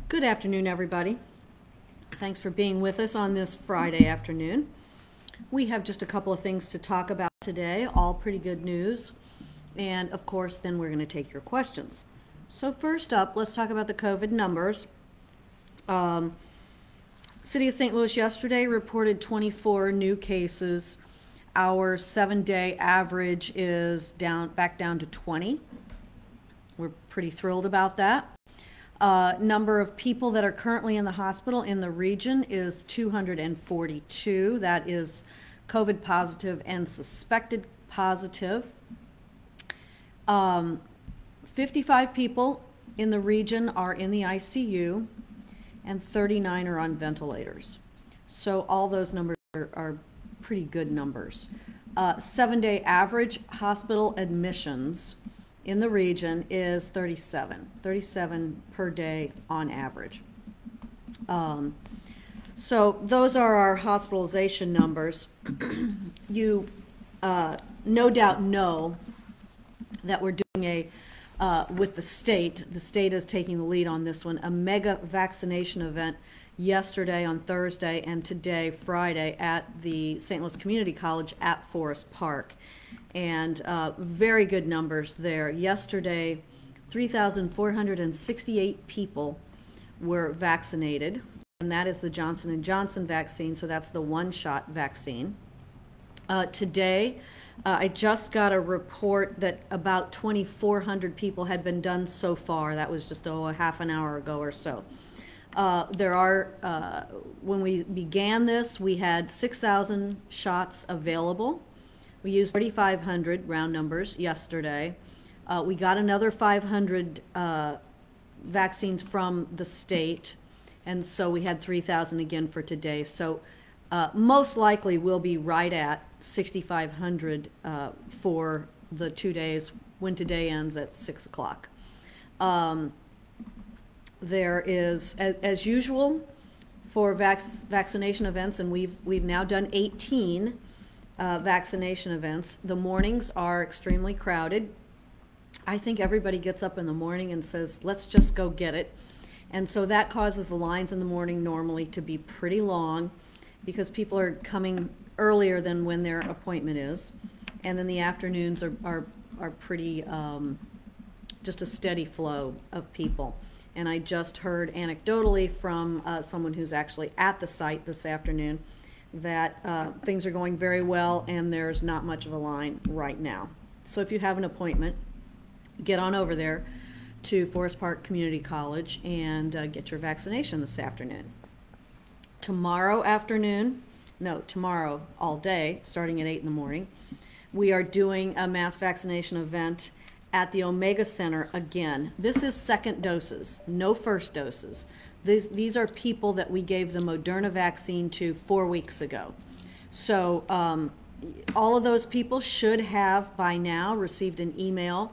Good afternoon, everybody. Thanks for being with us on this Friday afternoon. We have just a couple of things to talk about today, all pretty good news. And of course, then we're going to take your questions. So first up, let's talk about the COVID numbers. City of St. Louis yesterday reported 24 new cases. Our 7-day average is back down to 20. We're pretty thrilled about that. Number of people that are currently in the hospital in the region is 242. That is COVID positive and suspected positive. 55 people in the region are in the ICU and 39 are on ventilators. So all those numbers are pretty good numbers. 7-day average hospital admissions in the region is 37 per day on average. So those are our hospitalization numbers. You no doubt know that we're doing with the state is taking the lead on this one, a mega vaccination event yesterday on Thursday and today, Friday, at the St. Louis Community College at Forest Park. And very good numbers there. Yesterday, 3,468 people were vaccinated, and that is the Johnson & Johnson vaccine, so that's the one-shot vaccine. Today, I just got a report that about 2,400 people had been done so far. That was just a half an hour ago or so. When we began this, we had 6,000 shots available. We used 3,500 round numbers yesterday. We got another 500 vaccines from the state, and so we had 3,000 again for today. So most likely we'll be right at 6,500 for the 2 days when today ends at 6 o'clock. There is, as usual, for vaccination events, and we've now done 18 vaccination events. The mornings are extremely crowded. I think everybody gets up in the morning and says, let's just go get it. And so that causes the lines in the morning normally to be pretty long because people are coming earlier than when their appointment is. And then the afternoons are pretty, just a steady flow of people. And I just heard anecdotally from someone who's actually at the site this afternoon that things are going very well and there's not much of a line right now. So if you have an appointment, get on over there to Forest Park Community College and get your vaccination this afternoon. Tomorrow all day, starting at 8 in the morning, we are doing a mass vaccination event at the Omega Center again. This is second doses, no first doses. These are people that we gave the Moderna vaccine to 4 weeks ago. So all of those people should have by now received an email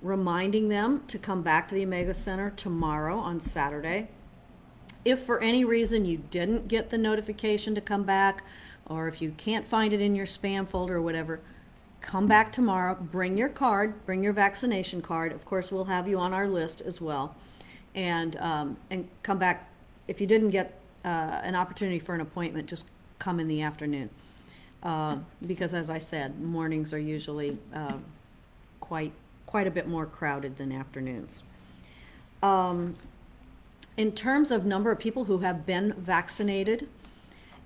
reminding them to come back to the Omega Center tomorrow on Saturday. If for any reason you didn't get the notification to come back, or if you can't find it in your spam folder or whatever, come back tomorrow, bring your card, bring your vaccination card. Of course, we'll have you on our list as well. And come back. If you didn't get an opportunity for an appointment, just come in the afternoon. Because as I said, mornings are usually quite a bit more crowded than afternoons. In terms of number of people who have been vaccinated,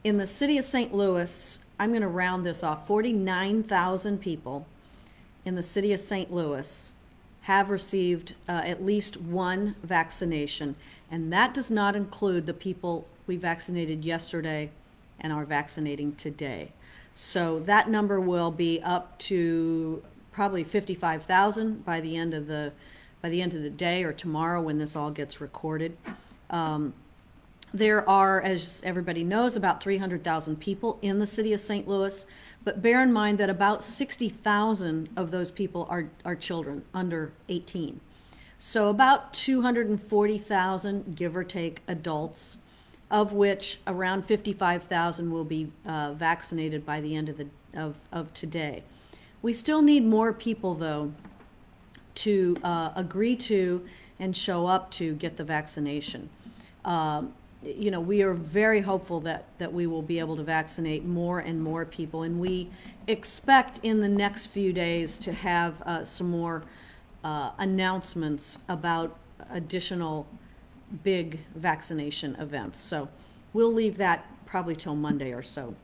in the city of St. Louis, I'm going to round this off, 49,000 people in the city of St. Louis have received at least one vaccination, and that does not include the people we vaccinated yesterday and are vaccinating today. So that number will be up to probably 55,000 by the end of the day or tomorrow when this all gets recorded. There are, as everybody knows, about 300,000 people in the city of St. Louis, but bear in mind that about 60,000 of those people are children under 18. So about 240,000, give or take, adults, of which around 55,000 will be vaccinated by the end of today. We still need more people, though, to agree to and show up to get the vaccination. You know, we are very hopeful that we will be able to vaccinate more and more people, and we expect in the next few days to have some more announcements about additional big vaccination events. So we'll leave that probably till Monday or so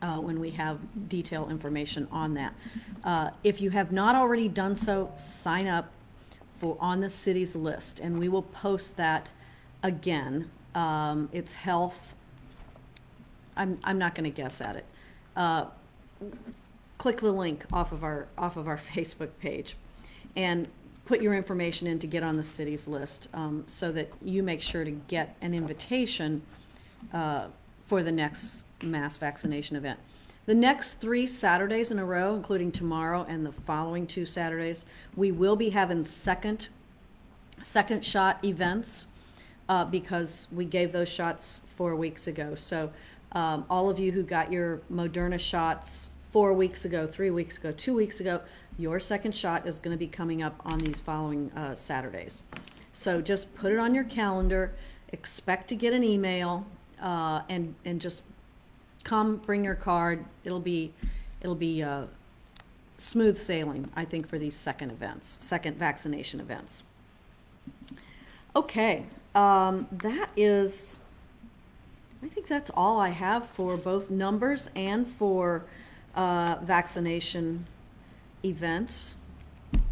when we have detailed information on that. If you have not already done so, sign up on the city's list, and we will post that again. It's health. I'm not going to guess at it. Click the link off of our Facebook page, and put your information in to get on the city's list, so that you make sure to get an invitation for the next mass vaccination event. The next 3 Saturdays in a row, including tomorrow and the following 2 Saturdays, we will be having second shot events because we gave those shots 4 weeks ago. So all of you who got your Moderna shots 4 weeks ago, 3 weeks ago, 2 weeks ago, your second shot is going to be coming up on these following Saturdays. So just put it on your calendar, expect to get an email, and just come, bring your card. It'll be smooth sailing, I think, for these second vaccination events. Okay, that is, I think that's all I have for both numbers and for vaccination events.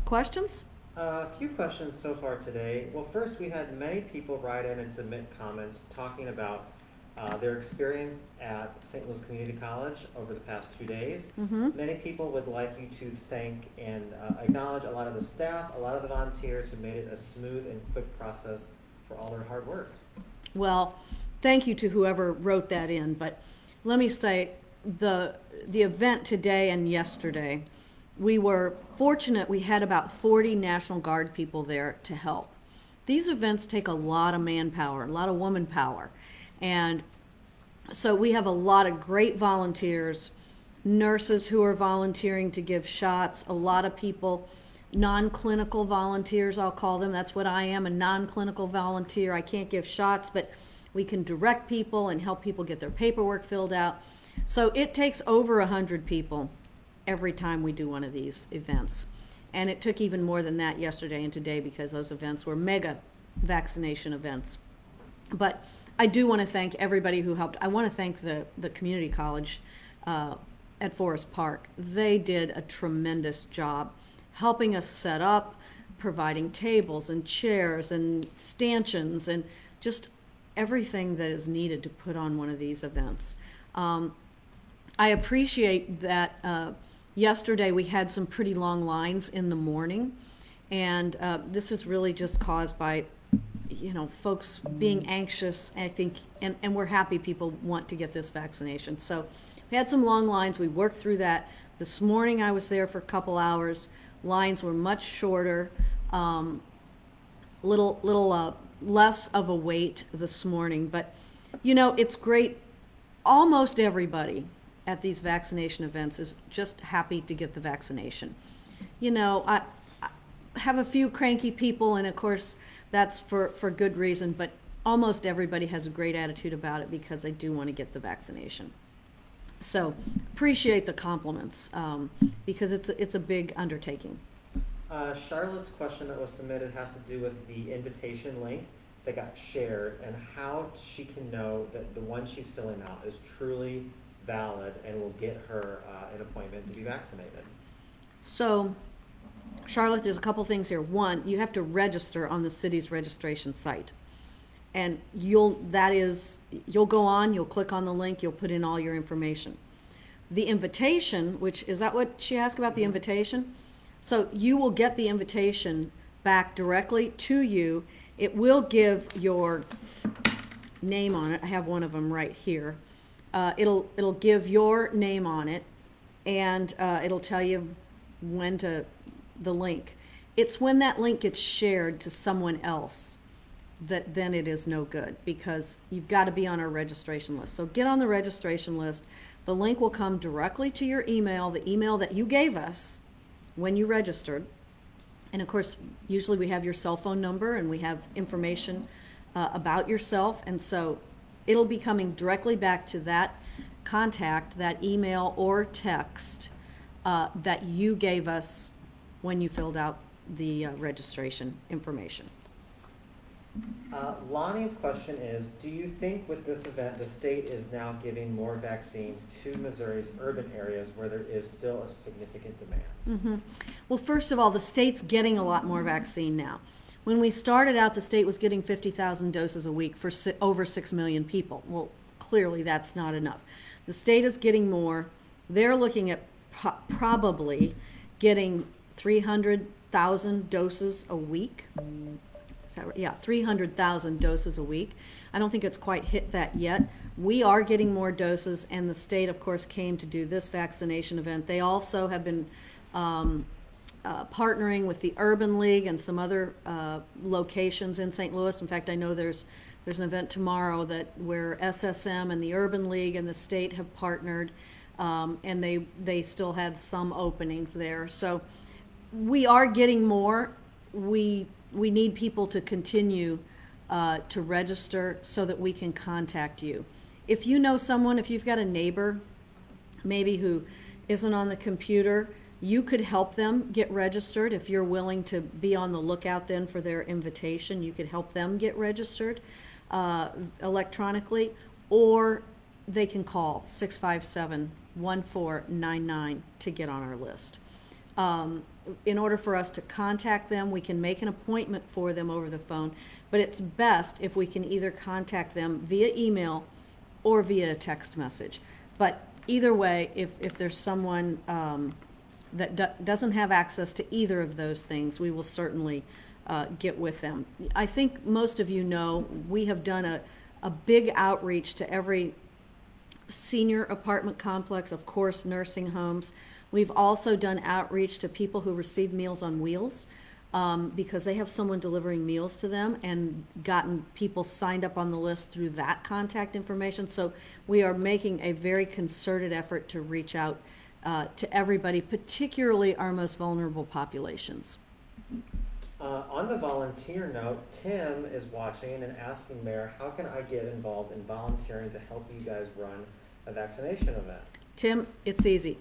Questions? A few questions so far today. Well, first, we had many people write in and submit comments talking about their experience at St. Louis Community College over the past 2 days. Mm-hmm. Many people would like you to thank and acknowledge a lot of the staff, a lot of the volunteers who made it a smooth and quick process for all their hard work. Well, thank you to whoever wrote that in, but let me say the event today and yesterday, we were fortunate. We had about 40 National Guard people there to help. These events take a lot of manpower, a lot of woman power. And so we have a lot of great volunteers, nurses who are volunteering to give shots, a lot of people, non-clinical volunteers, I'll call them. That's what I am, a non-clinical volunteer. I can't give shots, but we can direct people and help people get their paperwork filled out. So it takes over 100 people every time we do one of these events. And it took even more than that yesterday and today because those events were mega vaccination events. But I do want to thank everybody who helped. I want to thank the community college at Forest Park. They did a tremendous job helping us set up, providing tables and chairs and stanchions and just everything that is needed to put on one of these events. I appreciate that yesterday we had some pretty long lines in the morning, and this is really just caused by, you know, folks being anxious, I think, and we're happy people want to get this vaccination. So we had some long lines. We worked through that. This morning I was there for a couple hours. Lines were much shorter, little less of a wait this morning. But, you know, it's great. Almost everybody at these vaccination events is just happy to get the vaccination. You know, I have a few cranky people, and of course that's for good reason, but almost everybody has a great attitude about it because they do want to get the vaccination. So appreciate the compliments because it's a big undertaking. Charlotte's question that was submitted has to do with the invitation link that got shared and how she can know that the one she's filling out is truly valid and will get her an appointment to be vaccinated. So, Charlotte, there's a couple things here. One, you have to register on the city's registration site. And you'll go on, you'll click on the link, you'll put in all your information. The invitation, which, is that what she asked about, the invitation? So you will get the invitation back directly to you. It will give your name on it. I have one of them right here. It'll give your name on it, and it'll tell you when to, the link. It's when that link gets shared to someone else that then it is no good, because you've got to be on our registration list. So get on the registration list. The link will come directly to your email, the email that you gave us when you registered. And of course, usually we have your cell phone number and we have information about yourself. And so it'll be coming directly back to that contact, that email or text that you gave us when you filled out the registration information. Lonnie's question is, do you think with this event the state is now giving more vaccines to Missouri's urban areas where there is still a significant demand? Well, first of all, the state's getting a lot more vaccine now. When we started out, the state was getting 50,000 doses a week for over 6 million people. Well, clearly that's not enough. The state is getting more. They're looking at probably getting 300,000 doses a week. Yeah, 300,000 doses a week. I don't think it's quite hit that yet. We are getting more doses, and the state, of course, came to do this vaccination event. They also have been partnering with the Urban League and some other locations in St. Louis. In fact, I know there's an event tomorrow where SSM and the Urban League and the state have partnered, and they still had some openings there. So we are getting more. We need people to continue to register so that we can contact you. If you know someone, if you've got a neighbor maybe who isn't on the computer, you could help them get registered. If you're willing to be on the lookout then for their invitation, you could help them get registered electronically, or they can call 657-1499 to get on our list. In order for us to contact them, we can make an appointment for them over the phone, but it's best if we can either contact them via email or via text message. But either way, if there's someone that doesn't have access to either of those things, we will certainly get with them. I think most of you know we have done a big outreach to every senior apartment complex, of course, nursing homes. We've also done outreach to people who receive Meals on Wheels because they have someone delivering meals to them, and gotten people signed up on the list through that contact information. So we are making a very concerted effort to reach out to everybody, particularly our most vulnerable populations. On the volunteer note, Tim is watching and asking Mayor, how can I get involved in volunteering to help you guys run a vaccination event? Tim, it's easy.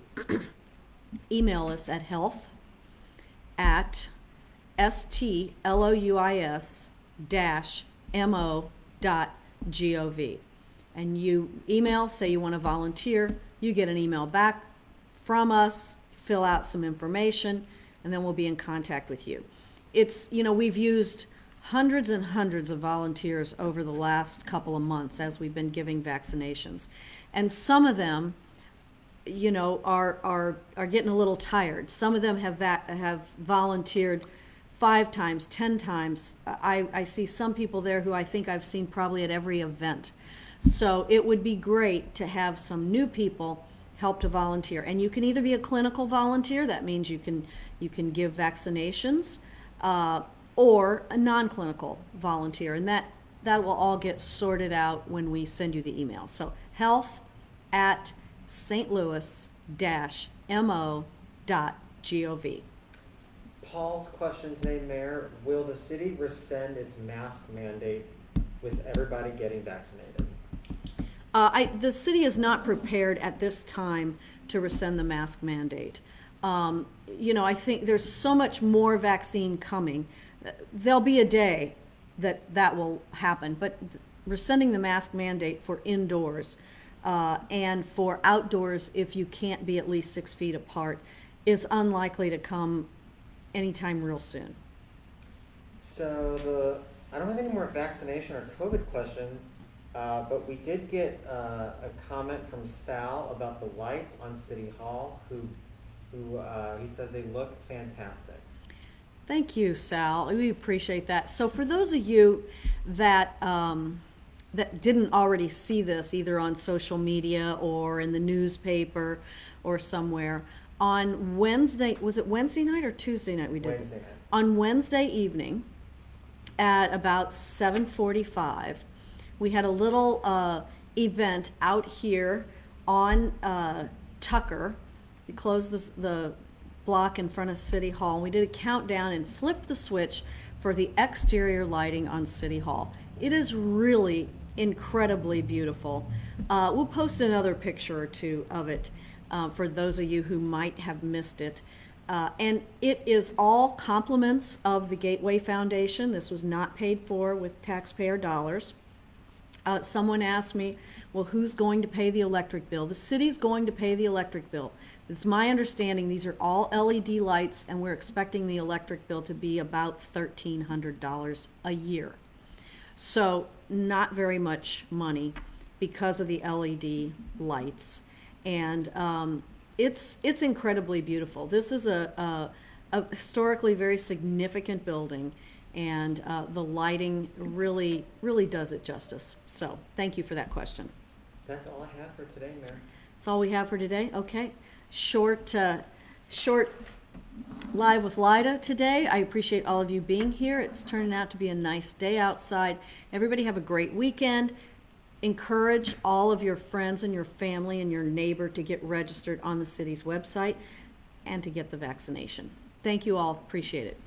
Email us at health@STLOUIS-MO.gov. And you email, say you want to volunteer, you get an email back from us, fill out some information, and then we'll be in contact with you. It's, we've used hundreds and hundreds of volunteers over the last couple of months as we've been giving vaccinations. And some of them, are getting a little tired. Some of them have volunteered 5 times, 10 times. I see some people there who I think I've seen probably at every event. So it would be great to have some new people help to volunteer. And you can either be a clinical volunteer, that means you can give vaccinations, or a non-clinical volunteer, and that will all get sorted out when we send you the email. So health@stlouis-mo.gov. Paul's question today, Mayor, will the city rescind its mask mandate with everybody getting vaccinated? The city is not prepared at this time to rescind the mask mandate. I think there's so much more vaccine coming. There'll be a day that will happen, but rescinding the mask mandate for indoors and for outdoors, if you can't be at least 6 feet apart, is unlikely to come anytime real soon. So I don't have any more vaccination or COVID questions, but we did get a comment from Sal about the lights on City Hall, who he says they look fantastic. Thank you, Sal. We appreciate that. So for those of you that didn't already see this either on social media or in the newspaper or somewhere, on Wednesday, was it Wednesday night or Tuesday night we did? Wednesday night. On Wednesday evening at about 7:45, we had a little event out here on Tucker. We closed the block in front of City Hall. We did a countdown and flipped the switch for the exterior lighting on City Hall. It is really incredibly beautiful. We'll post another picture or two of it for those of you who might have missed it. And it is all compliments of the Gateway Foundation. This was not paid for with taxpayer dollars. Someone asked me, well, who's going to pay the electric bill? The city's going to pay the electric bill. It's my understanding these are all LED lights, and we're expecting the electric bill to be about $1,300 a year. So not very much money because of the LED lights. And it's incredibly beautiful. This is a historically very significant building, and the lighting really does it justice. So thank you for that question. That's all I have for today, Mayor. That's all we have for today. Okay, short live with Lyda today. I appreciate all of you being here. It's turning out to be a nice day outside. Everybody have a great weekend. Encourage all of your friends and your family and your neighbor to get registered on the city's website and to get the vaccination. Thank you all. Appreciate it.